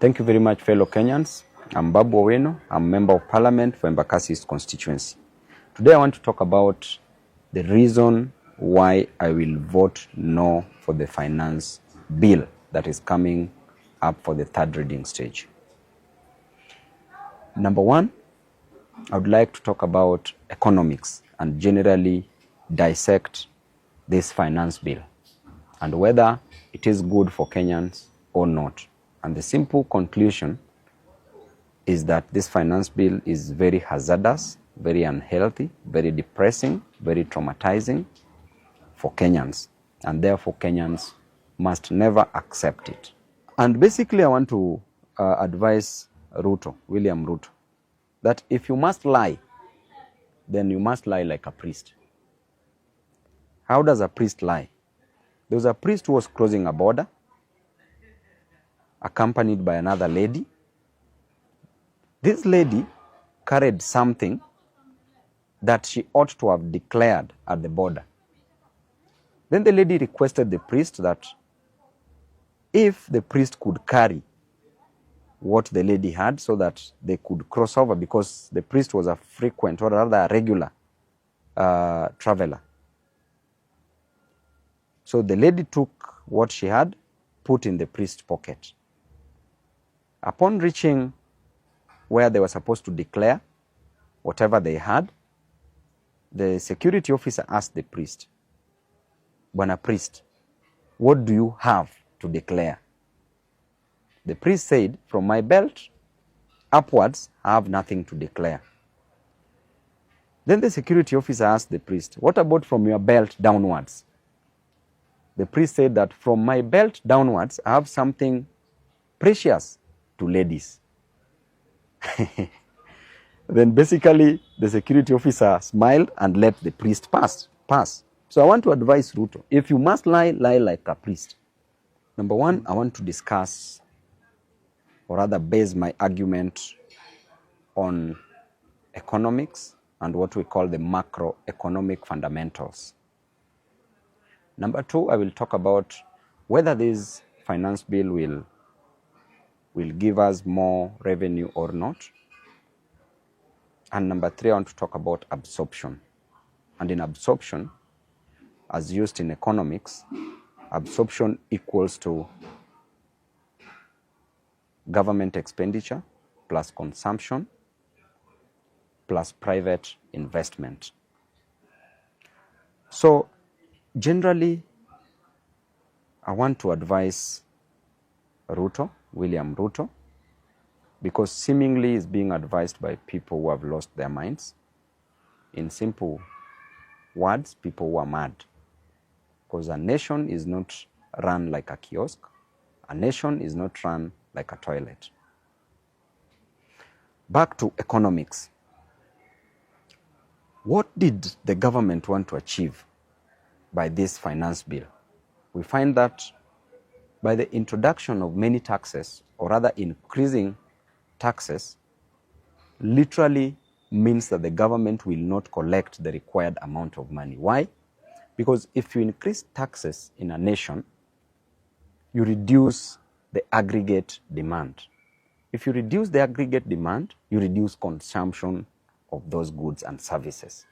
Thank you very much, fellow Kenyans. I'm Babu. I'm Member of Parliament for Embakasi's constituency. Today I want to talk about the reason why I will vote no for the finance bill that is coming up for the third reading stage. Number one, I would like to talk about economics and generally dissect this finance bill and whether it is good for Kenyans or not. And the simple conclusion is that this finance bill is very hazardous, very unhealthy, very depressing, very traumatizing for Kenyans, and therefore Kenyans must never accept it. And basically I want to advise Ruto, William Ruto, that if you must lie, then you must lie like a priest. How does a priest lie? There was a priest who was crossing a border, accompanied by another lady. This lady carried something that she ought to have declared at the border. Then the lady requested the priest that if the priest could carry what the lady had so that they could cross over, because the priest was a frequent or rather a regular traveler. So the lady took what she had, put in the priest's pocket. Upon reaching where they were supposed to declare whatever they had, the security officer asked the priest, "Bwana priest, what do you have to declare?" The priest said, "From my belt upwards, I have nothing to declare." Then the security officer asked the priest, "What about from your belt downwards?" The priest said that from my belt downwards, I have something precious to ladies. Then basically the security officer smiled and let the priest pass. So I want to advise Ruto, if you must lie, lie like a priest. Number one, I want to discuss or rather base my argument on economics and what we call the macroeconomic fundamentals. Number two, I will talk about whether this finance bill will give us more revenue or not. And number three, I want to talk about absorption. And in absorption, as used in economics, absorption equals to government expenditure plus consumption plus private investment. So generally, I want to advise Ruto, William Ruto, because seemingly is being advised by people who have lost their minds. In simple words, people who are mad. Because a nation is not run like a kiosk. A nation is not run like a toilet. Back to economics. What did the government want to achieve by this finance bill? We find that by the introduction of many taxes, or rather increasing taxes, literally means that the government will not collect the required amount of money. Why? Because if you increase taxes in a nation, you reduce the aggregate demand. If you reduce the aggregate demand, you reduce consumption of those goods and services.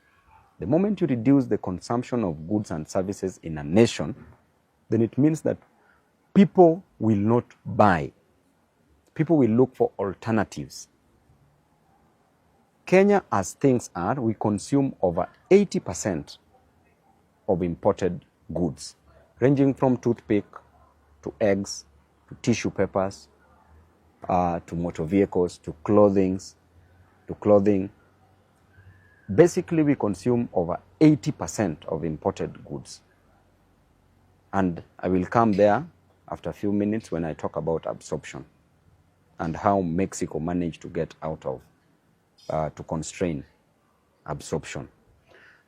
The moment you reduce the consumption of goods and services in a nation, then it means that people will not buy. People will look for alternatives. Kenya, as things are, we consume over 80% of imported goods, ranging from toothpick to eggs, to tissue papers, to motor vehicles, to clothing. Basically, we consume over 80% of imported goods. And I will come there after a few minutes when I talk about absorption and how Mexico managed to get out of, to constrain absorption.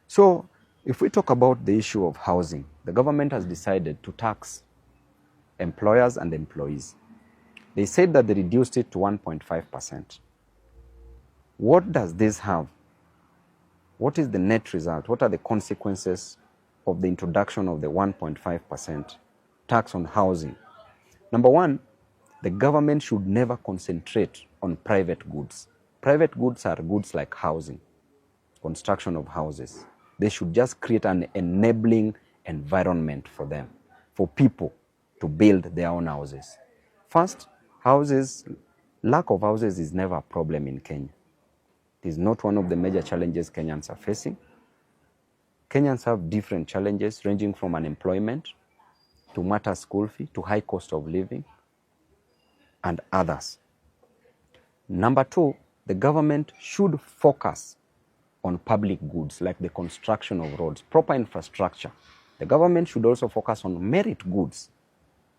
So if we talk about the issue of housing, the government has decided to tax employers and employees. They said that they reduced it to 1.5%. What does this have? What is the net result? What are the consequences of the introduction of the 1.5% tax on housing? Number one, the government should never concentrate on private goods. Private goods are goods like housing, construction of houses. They should just create an enabling environment for them, for people to build their own houses. First, houses, lack of houses is never a problem in Kenya. It is not one of the major challenges Kenyans are facing. Kenyans have different challenges ranging from unemployment to matter school fee to high cost of living and others. Number two, the government should focus on public goods like the construction of roads, proper infrastructure. The government should also focus on merit goods.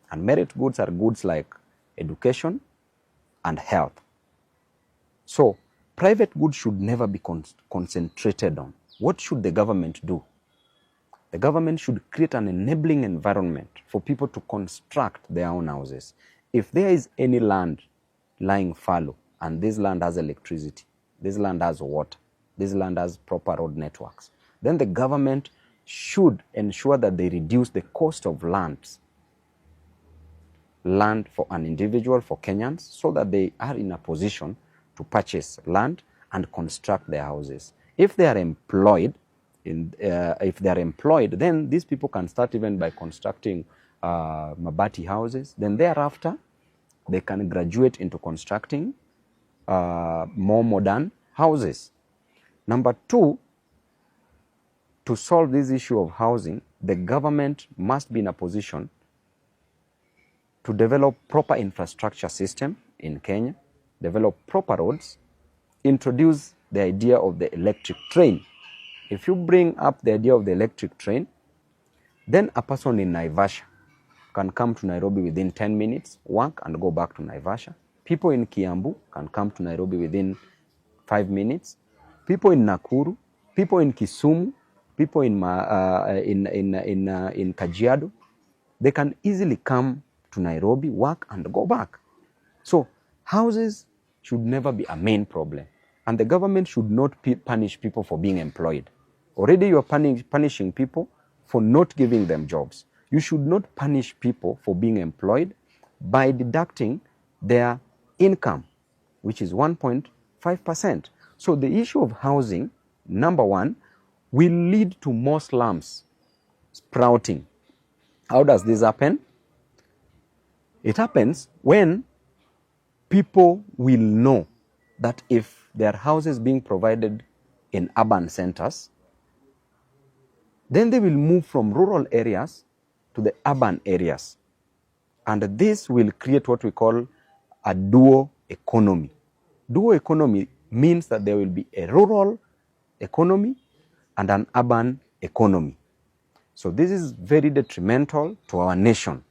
And merit goods are goods like education and health. So private goods should never be concentrated on. What should the government do? The government should create an enabling environment for people to construct their own houses. If there is any land lying fallow, and this land has electricity, this land has water, this land has proper road networks, then the government should ensure that they reduce the cost of land for an individual, for Kenyans, so that they are in a position to purchase land and construct their houses. If they are employed, then these people can start even by constructing mabati houses. Then thereafter, they can graduate into constructing more modern houses. Number two, to solve this issue of housing, the government must be in a position to develop proper infrastructure system in Kenya, develop proper roads, introduce the idea of the electric train. If you bring up the idea of the electric train, then a person in Naivasha can come to Nairobi within 10 minutes, work and go back to Naivasha. People in Kiambu can come to Nairobi within 5 minutes. People in Nakuru, people in Kisumu, people in Kajiado, they can easily come to Nairobi, work and go back. So houses should never be a main problem. And the government should not punish people for being employed. Already you are punishing people for not giving them jobs. You should not punish people for being employed by deducting their income, which is 1.5%. So the issue of housing, number one, will lead to more slums sprouting. How does this happen? It happens when people will know that if there are houses being provided in urban centers, then they will move from rural areas to the urban areas. And this will create what we call a dual economy. Dual economy means that there will be a rural economy and an urban economy. So this is very detrimental to our nation,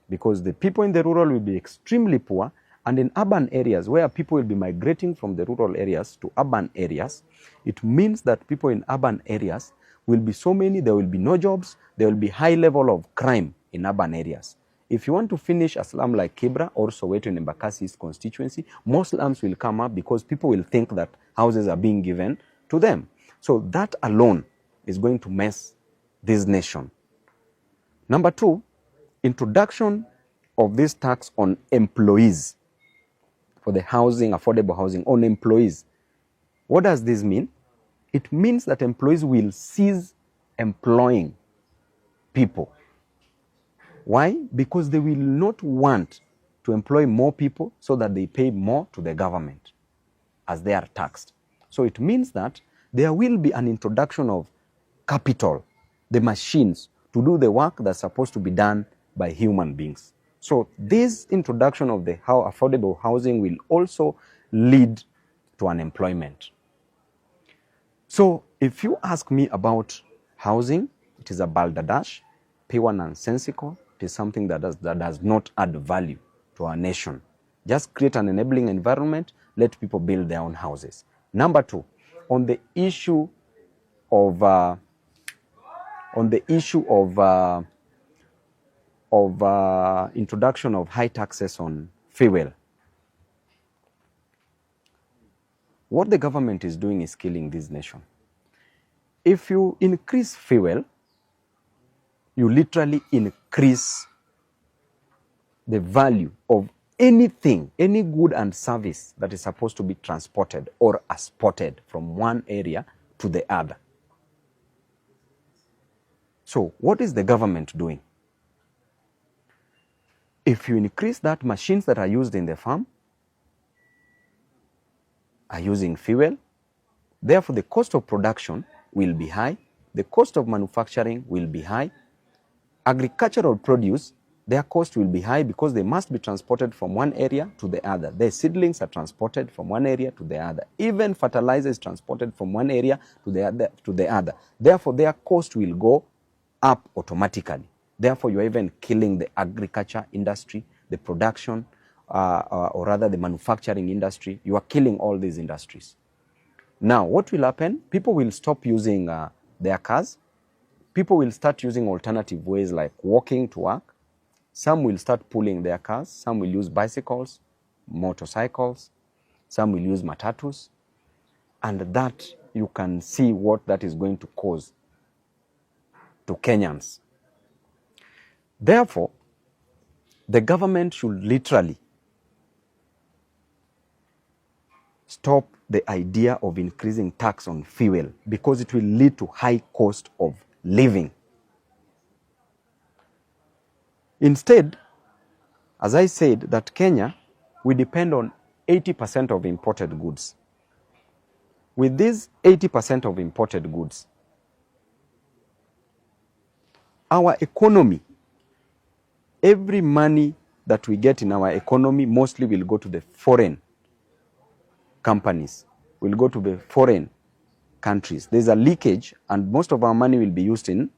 because the people in the rural will be extremely poor, and in urban areas where people will be migrating from the rural areas to urban areas, it means that people in urban areas will be so many, there will be no jobs, there will be high level of crime in urban areas. If you want to finish a slum like Kibra or Soweto in Embakasi's constituency, most slums will come up because people will think that houses are being given to them. So that alone is going to mess this nation. Number two, introduction of this tax on employees for the housing, affordable housing on employees. What does this mean? It means that employees will cease employing people. Why? Because they will not want to employ more people so that they pay more to the government as they are taxed. So it means that there will be an introduction of capital, the machines, to do the work that's supposed to be done by human beings. So this introduction of the affordable housing will also lead to unemployment. So if you ask me about housing, it is a balderdash, pure nonsensical. It is something that does not add value to our nation. Just create an enabling environment, let people build their own houses. Number two, on the issue of introduction of high taxes on fuel. What the government is doing is killing this nation. If you increase fuel, you literally increase the value of anything, any good and service that is supposed to be transported or exported from one area to the other. So what is the government doing? If you increase that, machines that are used in the farm are using fuel, therefore the cost of production will be high, the cost of manufacturing will be high, agricultural produce, their cost will be high because they must be transported from one area to the other. The seedlings are transported from one area to the other. Even fertilizer is transported from one area to the other. Therefore, their cost will go up automatically. Therefore, you're even killing the agriculture industry, the production, or rather the manufacturing industry. You are killing all these industries. Now, what will happen? People will stop using their cars. People will start using alternative ways like walking to work. Some will start pulling their cars. Some will use bicycles, motorcycles. Some will use matatus. And that, you can see what that is going to cause to Kenyans. Therefore, the government should literally stop the idea of increasing tax on fuel because it will lead to high cost of living. Instead, as I said, that Kenya, we depend on 80% of imported goods. With these 80% of imported goods, our economy, every money that we get in our economy mostly will go to the foreign companies, will go to the foreign countries. There's a leakage and most of our money will be used in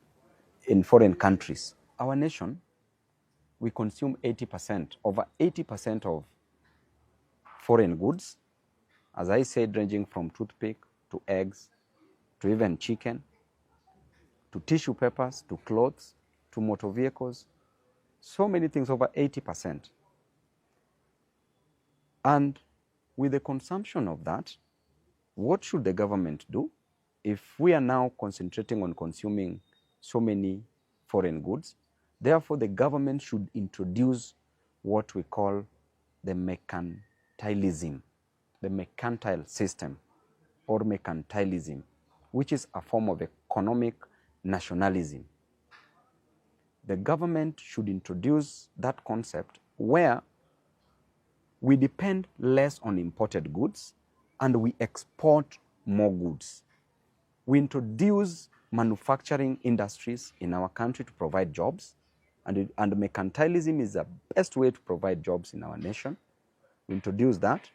foreign countries. Our nation, we consume 80%, over 80% of foreign goods, as I said, ranging from toothpick to eggs to even chicken, to tissue papers, to clothes, to motor vehicles, so many things, over 80%. And with the consumption of that, what should the government do? If we are now concentrating on consuming so many foreign goods, therefore the government should introduce what we call the mercantilism, the mercantile system or mercantilism, which is a form of economic nationalism. The government should introduce that concept where we depend less on imported goods and we export more goods. We introduce manufacturing industries in our country to provide jobs, and mercantilism is the best way to provide jobs in our nation. We introduce that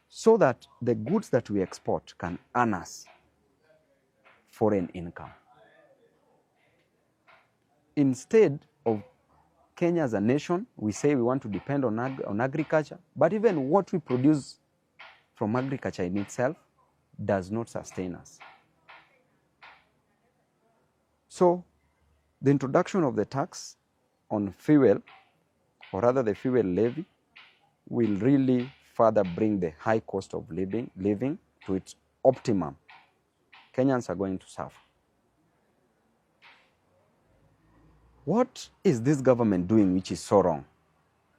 so that the goods that we export can earn us foreign income. Instead of Kenya as a nation, we say we want to depend on agriculture, but even what we produce from agriculture in itself does not sustain us. So the introduction of the tax on fuel, or rather the fuel levy, will really further bring the high cost of living to its optimum. Kenyans are going to suffer. What is this government doing which is so wrong?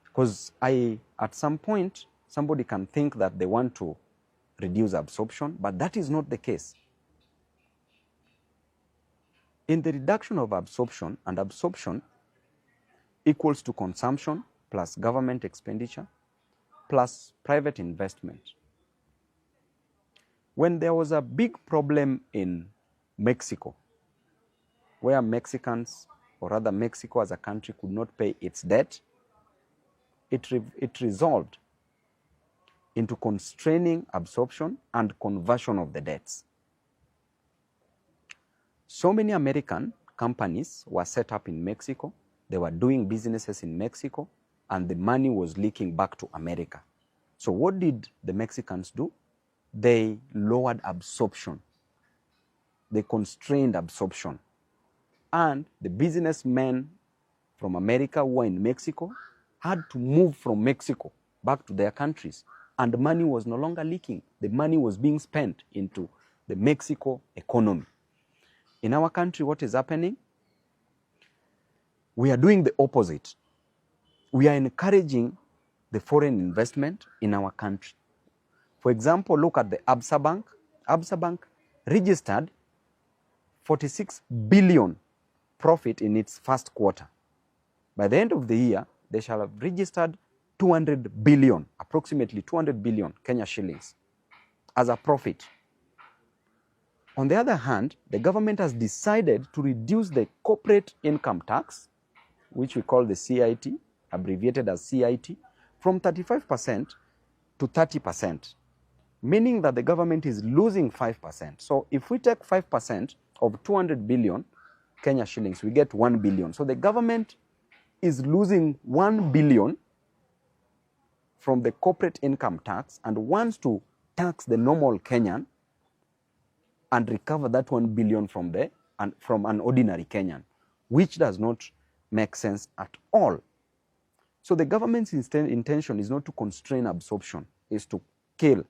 Because at some point, somebody can think that they want to reduce absorption, but that is not the case. In the reduction of absorption, and absorption equals to consumption plus government expenditure plus private investment. When there was a big problem in Mexico, where Mexicans, or rather Mexico as a country, could not pay its debt, it resolved into constraining absorption and conversion of the debts. So many American companies were set up in Mexico, they were doing businesses in Mexico, and the money was leaking back to America. So what did the Mexicans do? They lowered absorption. They constrained absorption. And the businessmen from America who were in Mexico had to move from Mexico back to their countries. And the money was no longer leaking. The money was being spent into the Mexico economy. In our country, what is happening? We are doing the opposite. we are encouraging the foreign investment in our country. For example, look at the Absa Bank. Absa Bank registered 46 billion profit in its first quarter. By the end of the year, they shall have registered 200 billion, approximately 200 billion Kenya shillings as a profit. On the other hand, the government has decided to reduce the corporate income tax, which we call the CIT, abbreviated as CIT, from 35% to 30%, meaning that the government is losing 5%. So if we take 5% of 200 billion Kenya shillings, we get 1 billion. So the government is losing 1 billion from the corporate income tax and wants to tax the normal Kenyan and recover that 1 billion from an ordinary Kenyan, which does not make sense at all. So the government's intention is not to constrain absorption, is to kill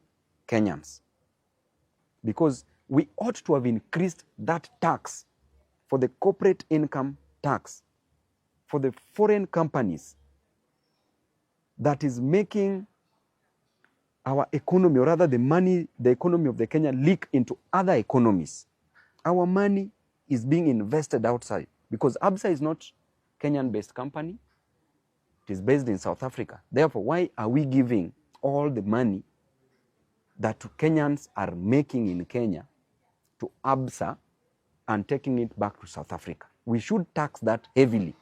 Kenyans. Because we ought to have increased that tax for the corporate income tax, for the foreign companies that is making our economy, or rather the economy of the Kenya leak into other economies. Our money is being invested outside because Absa is not Kenyan-based company. It is based in South Africa. Therefore, why are we giving all the money that Kenyans are making in Kenya to Absa and taking it back to South Africa? We should tax that heavily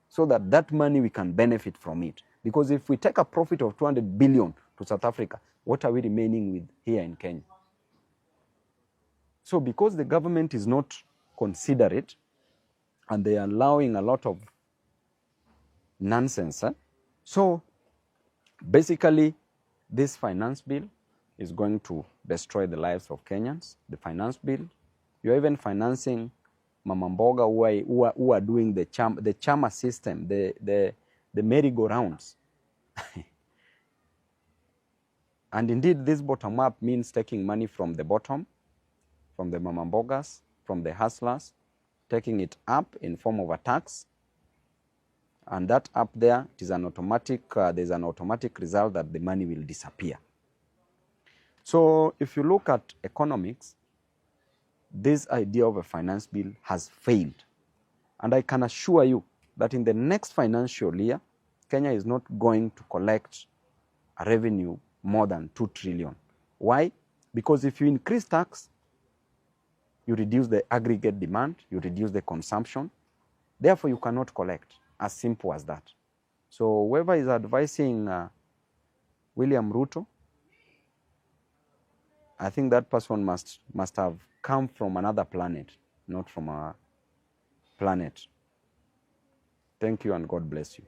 so that that money we can benefit from it. Because if we take a profit of 200 billion to South Africa, what are we remaining with here in Kenya? So because the government is not considerate and they are allowing a lot of nonsense, so basically this finance bill is going to destroy the lives of Kenyans. The finance bill, you're even financing Mama Mboga who are doing the chama system, the merry-go-rounds. And indeed, this bottom-up means taking money from the bottom, from the Mama Mbogas, from the hustlers, taking it up in form of a tax. And that up there, it is an automatic, there's an automatic result that the money will disappear. So if you look at economics, this idea of a finance bill has failed. And I can assure you that in the next financial year, Kenya is not going to collect a revenue more than 2 trillion. Why? Because if you increase tax, you reduce the aggregate demand, you reduce the consumption, therefore you cannot collect. As simple as that. So whoever is advising William Ruto, I think that person must have come from another planet, not from our planet. Thank you and God bless you.